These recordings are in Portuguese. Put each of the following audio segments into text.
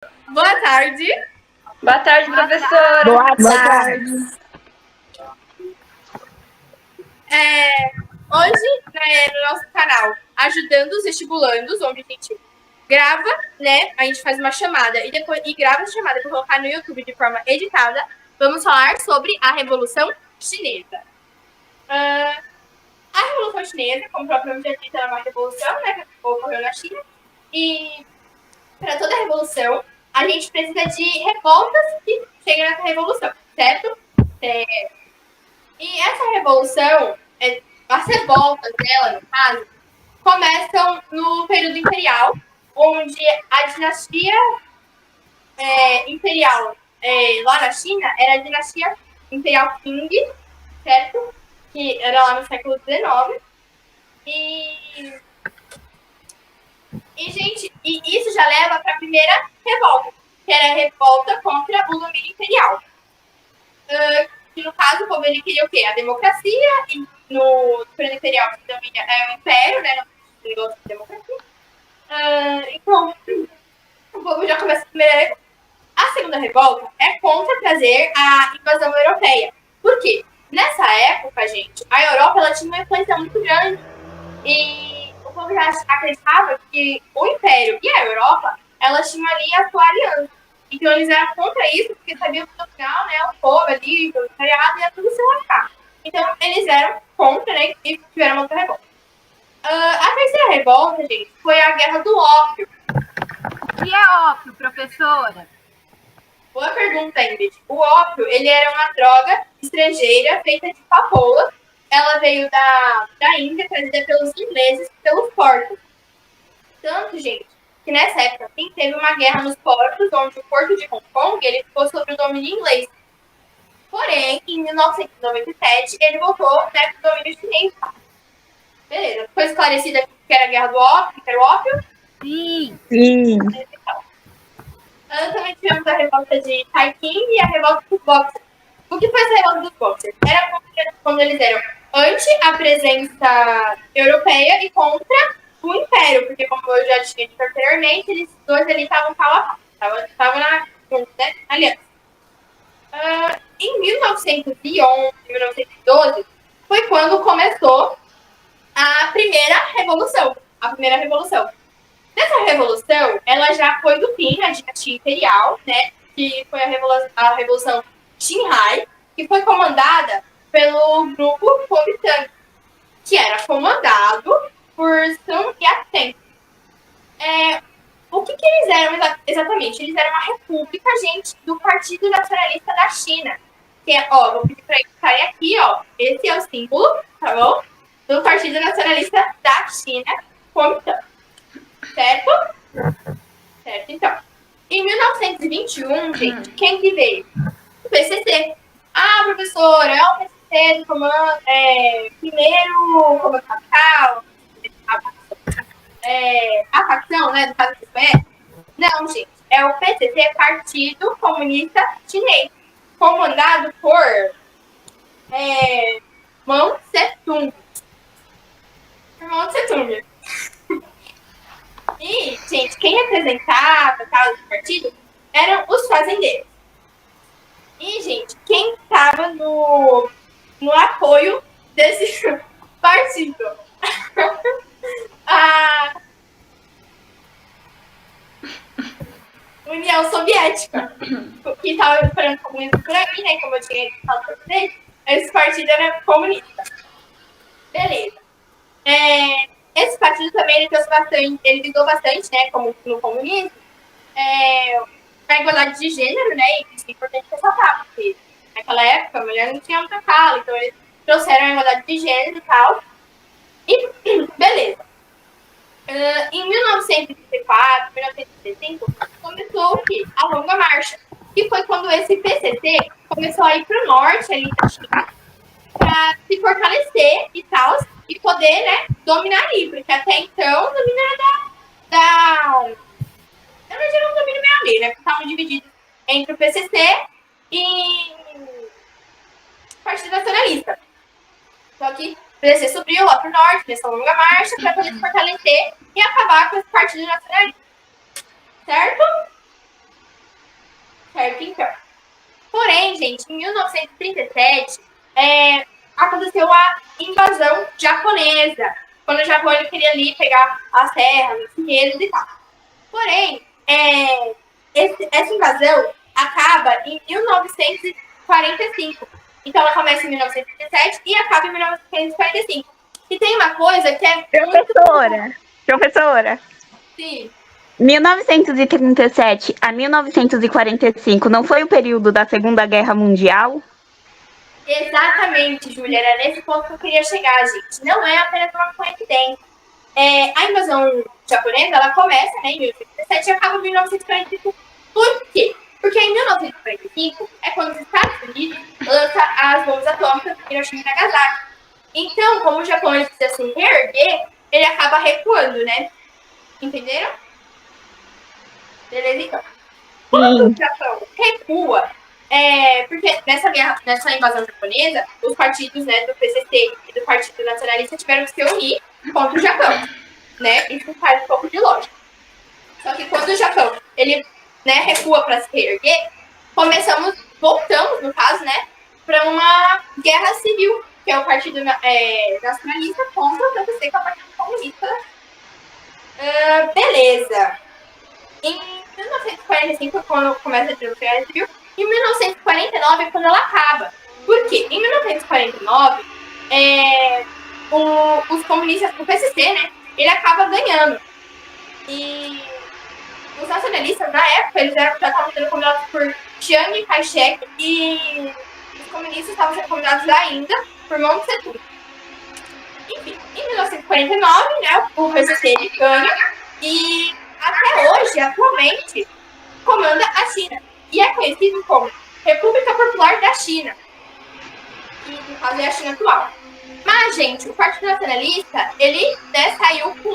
Boa tarde. Boa tarde, professora. Boa tarde. Hoje, no nosso canal Ajudando os Vestibulandos, onde a gente grava, né? A gente faz uma chamada e grava essa chamada para colocar no YouTube de forma editada. Vamos falar sobre a Revolução Chinesa. A Revolução Chinesa, como o próprio nome já diz, é uma revolução, né? Que ocorreu na China. E para toda revolução, a gente precisa de revoltas que cheguem nessa revolução, certo? E essa revolução, as revoltas dela, no caso, começam no período imperial, onde a dinastia imperial lá na China era a dinastia imperial Qing, certo? Que era lá no século XIX. Gente, isso já leva para a primeira revolta, que era a revolta contra o domínio imperial. Que no caso o povo ele queria o quê? A democracia, e no período imperial que também é o império, né? No negócio de democracia. Então, o povo já começa a primeira revolta. A segunda revolta é contra trazer a invasão europeia. Por quê? Nessa época, gente, a Europa ela tinha uma influência muito grande. E o povo já acreditava que o Império e a Europa, elas tinham ali a sua aliança. Então eles eram contra isso, porque sabiam que no final, né, o povo ali, o imperiado, ia tudo se lascar. Então eles eram contra, né, e tiveram uma outra revolta. A terceira revolta, gente, foi a Guerra do Ópio. O que é ópio, professora? Boa pergunta, Ingrid. O ópio, ele era uma droga estrangeira feita de papoula. Ela veio da Índia, trazida pelos ingleses, pelos portos. Tanto, gente, que nessa época assim, teve uma guerra nos portos, onde o porto de Hong Kong ele ficou sob o domínio inglês. Porém, em 1997, ele voltou, né, para o domínio chinês. Beleza. Foi esclarecida que era a guerra do ópio, que era o ópio? Sim. Também tivemos a revolta de Taiqing e a revolta dos Boxers. O que foi essa revolta dos Boxers? Era quando eles eram anti a presença europeia e contra o Império, porque como eu já tinha dito anteriormente, eles dois ali estavam pau a pau, estavam na aliança. Em 1911, 1912, foi quando começou a primeira revolução. Nessa revolução, ela já foi do fim, a dinastia imperial, né? Que foi a Revolução Xinhai, que foi comandada pelo grupo Kuomintang, que era comandado por Sun Yat-sen. O que eles eram exatamente? Eles eram uma república, gente, do Partido Nacionalista da China. Que é, ó, vou pedir para eles ficarem aqui, ó. Esse é o símbolo, tá bom? Do Partido Nacionalista da China, Kuomintang. Certo? Certo, então. Em 1921, gente, quem que veio? O PCC. Ah, professora, é o PCC do comando, primeiro comando capital, a facção, né, do caso que conhece? Não, gente, é o PCC, Partido Comunista Chinês, comandado por Mao Tse-tung. Mao Tse-tung. E, gente, quem representava tal partido eram os fazendeiros. E, gente, quem estava no apoio desse partido? A União Soviética, que estava esperando o comunismo por aí, né? Como eu tinha falado para vocês, esse partido era comunista. Beleza. Esse partido também ele visou bastante, né? Como no comunismo, a igualdade de gênero, né? E isso é importante ressaltar, porque naquela época a mulher não tinha muita fala, então eles trouxeram a igualdade de gênero e tal. E beleza. Em 1934, 1935, começou o quê? A Longa Marcha, que foi quando esse PCC começou a ir para o norte ali da China para se fortalecer e tal, e poder, né, dominar ali, porque até então o domínio era eu não diria um domínio meio ali, né, porque estavam divididos entre o PCC e o Partido Nacionalista. Só que o PCC subiu lá para o norte, nessa longa marcha, para poder se fortalecer e acabar com esse Partido Nacionalista. Certo? Certo, então. Porém, gente, em 1937, aconteceu a invasão japonesa, quando o Japão ele queria ali pegar as terras, os dinheiros e tal. Porém, essa invasão acaba em 1945. Então, ela começa em 1937 e acaba em 1945. E tem uma coisa que é Professora, Sim. 1937 a 1945 não foi o período da Segunda Guerra Mundial? Exatamente, Júlia. Era nesse ponto que eu queria chegar, gente. Não é apenas uma coincidência. A invasão japonesa, ela começa, né, em 1937 e acaba em 1945. Por quê? Porque em 1945 é quando os Estados Unidos lançam as bombas atômicas em Hiroshima e Nagasaki. Então, como o Japão precisa se reerguer, ele acaba recuando, né? Entenderam? Beleza, então. Quando o Japão recua, porque nessa invasão japonesa, os partidos, né, do PCC e do Partido Nacionalista tiveram que se unir contra o Japão, né? Isso faz um pouco de lógica. Só que quando o Japão, ele, né, recua para se reerguer, voltamos, no caso, né, para uma guerra civil, que é o Partido Nacionalista contra o PCC, que é o Partido Comunista. Beleza. Em 1945, quando começa a Guerra Civil, em 1949 é quando ela acaba. Por quê? Em 1949, os comunistas, o PCC, né, ele acaba ganhando. E os nacionalistas, na época, eles já estavam sendo comandados por Chiang Kai-shek e os comunistas estavam sendo comandados ainda por Mao Tse-tung. Enfim, em 1949, né, o PCC ele ganha e até hoje, atualmente, comanda a China. E é conhecido como República Popular da China. Que, no caso, é a China atual. Mas, gente, o Partido Nacionalista, ele, né, saiu com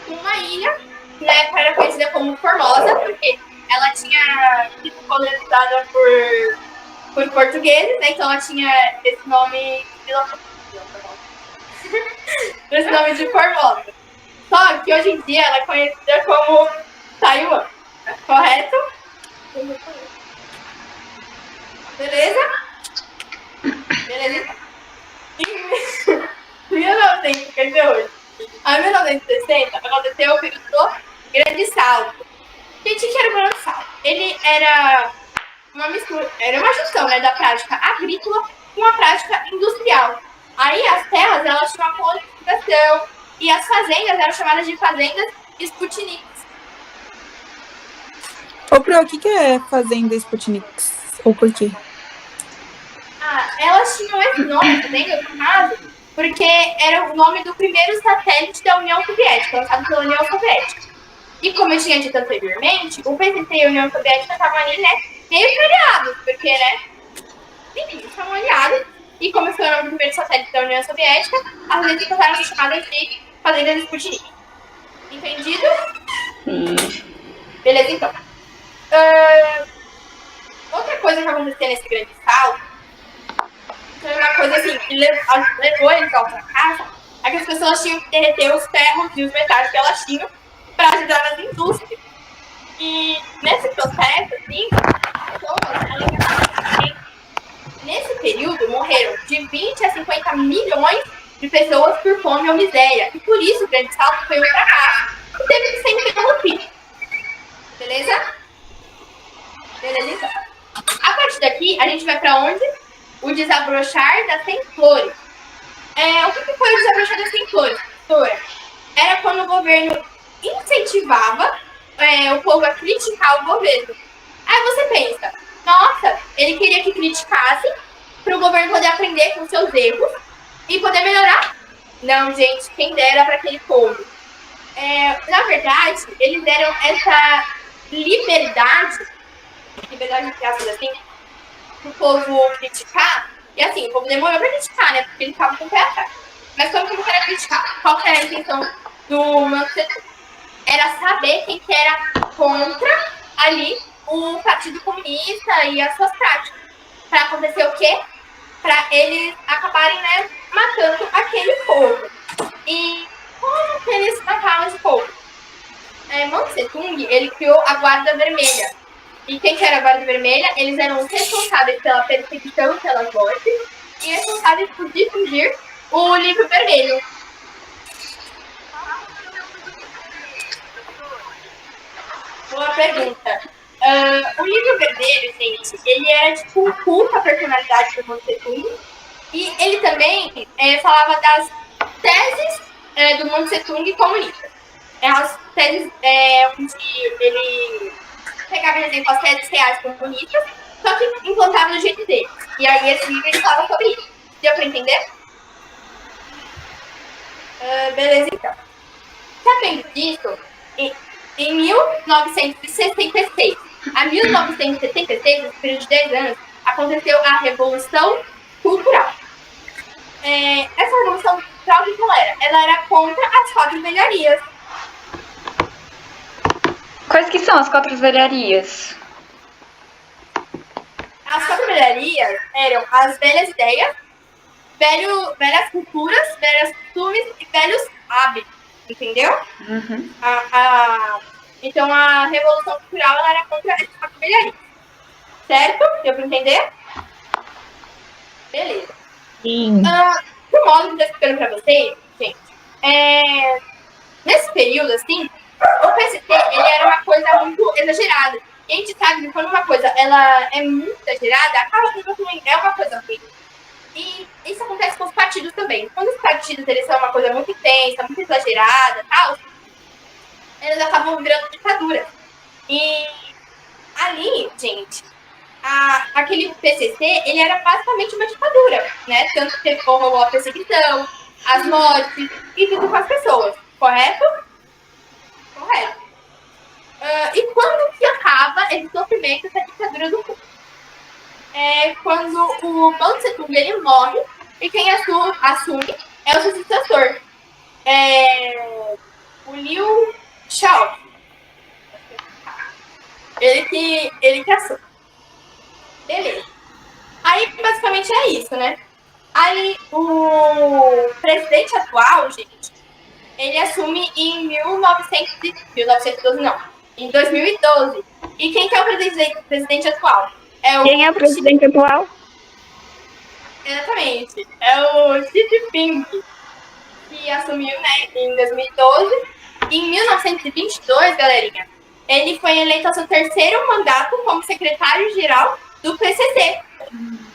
uma ilha, né, que era conhecida como Formosa, porque ela tinha sido colonizada por portugueses, né, então ela tinha esse nome esse nome de Formosa. Só que hoje em dia ela é conhecida como Taiwan. Correto? Beleza? Beleza? Em 1958 a 1960 aconteceu o período do Grande Salto. Gente, o que era o Grande Salto? Ele era uma mistura, era uma junção, né, da prática agrícola com a prática industrial. Aí as terras, elas tinham uma colonização e as fazendas eram chamadas de fazendas Sputniks. Ô, Pro, o que é fazenda Sputniks? Ou por quê? Elas tinham esse nome, fazenda, no caso, porque era o nome do primeiro satélite da União Soviética, lançado pela União Soviética. E como eu tinha dito anteriormente, o PCC e a União Soviética estavam ali, né, meio que aliados, porque, né, enfim, estavam aliados. E como foi o nome do primeiro satélite da União Soviética, as letras passaram a ser chamadas de fazendas Sputnik. Entendido? Beleza, então. Outra coisa que aconteceu nesse grande salto foi uma coisa assim, que levou eles ao fracasso, é que as pessoas tinham que derreter os ferros e os metais que elas tinham para ajudar nas indústrias. E nesse processo, assim, nesse período morreram de 20 a 50 milhões de pessoas por fome ou miséria. E por isso o grande salto foi um fracasso e teve que ser interrompido. Beleza? Beleza, então. A partir daqui, a gente vai para onde? O desabrochar das 100 flores. O que foi o desabrochar das 100 flores, professora? Era quando o governo incentivava o povo a criticar o governo. Aí você pensa, nossa, ele queria que criticasse para o governo poder aprender com seus erros e poder melhorar? Não, gente, quem dera para aquele povo. Na verdade, eles deram essa liberdade entre aspas, assim, pro povo criticar. E assim, o povo demorou pra criticar, né? Porque eles estavam com o pé atrás. Mas como que era criticar? Qual que era a intenção do Mao Tse-tung? Era saber quem que era contra ali o Partido Comunista e as suas práticas. Pra acontecer o quê? Pra eles acabarem, né, matando aquele povo. E como que eles matavam esse povo? Mao Tse-tung, ele criou a Guarda Vermelha. E quem que era a Guarda Vermelha? Eles eram os responsáveis pela perseguição pelas mortes e responsáveis por difundir o livro vermelho. Boa pergunta. O livro vermelho, gente, ele era tipo um culto à personalidade do Mao Tse Tung. E ele também falava das teses do Mao Tse Tung comunista. As teses onde ele pegava, por exemplo, as teses reais comunistas, só que implantava do jeito dele. E aí esse livro ele falava sobre isso. Deu pra entender? Beleza, então. Sabendo disso, em 1966 a 1976, nesse período de 10 anos, aconteceu a Revolução Cultural. Essa Revolução Cultural, o que ela era? Ela era contra as quatro velharias. Quais que são as 4 velharias? As quatro velharias eram as velhas ideias, velhas culturas, velhos costumes e velhos hábitos, entendeu? Uhum. Então a Revolução Cultural ela era contra essas quatro velharias. Certo? Deu pra entender? Beleza. Sim. Do modo que eu tô explicando pra vocês, gente, nesse período, assim, o PCT, ele era uma coisa muito exagerada. E a gente sabe que quando uma coisa ela é muito exagerada, acaba sendo ruim, é uma coisa ruim. E isso acontece com os partidos também. Quando os partidos eles são uma coisa muito intensa, muito exagerada e tal, eles acabam virando ditadura. E ali, gente, aquele PCC, ele era basicamente uma ditadura, né? Tanto que rolou a perseguição, as mortes e tudo com as pessoas, correto? Correto. E quando que acaba esse sofrimento da ditadura do Cu? Quando o Mao Tse Tung ele morre e quem assume é o seu sucessor, o Liu Xiao. Ele que assume. Beleza. Aí basicamente é isso, né? Aí o presidente atual, gente, ele assume em 1912 não, em 2012. E quem que é o presidente atual? Quem é o presidente atual? Exatamente. É o Xi Jinping, que assumiu, né, em 2012. E em 1922, galerinha, ele foi eleito ao seu 3º mandato como secretário-geral do PCC,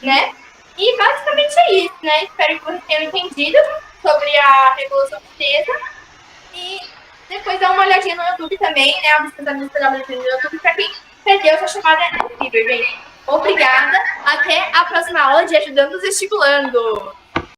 né? E basicamente é isso, né? Espero que vocês tenham entendido sobre a Revolução Chinesa. E depois dá uma olhadinha no YouTube também, né? A visita no YouTube para quem perdeu essa chamada incrível, gente. Obrigada. Até a próxima aula de Ajudando Estimulando.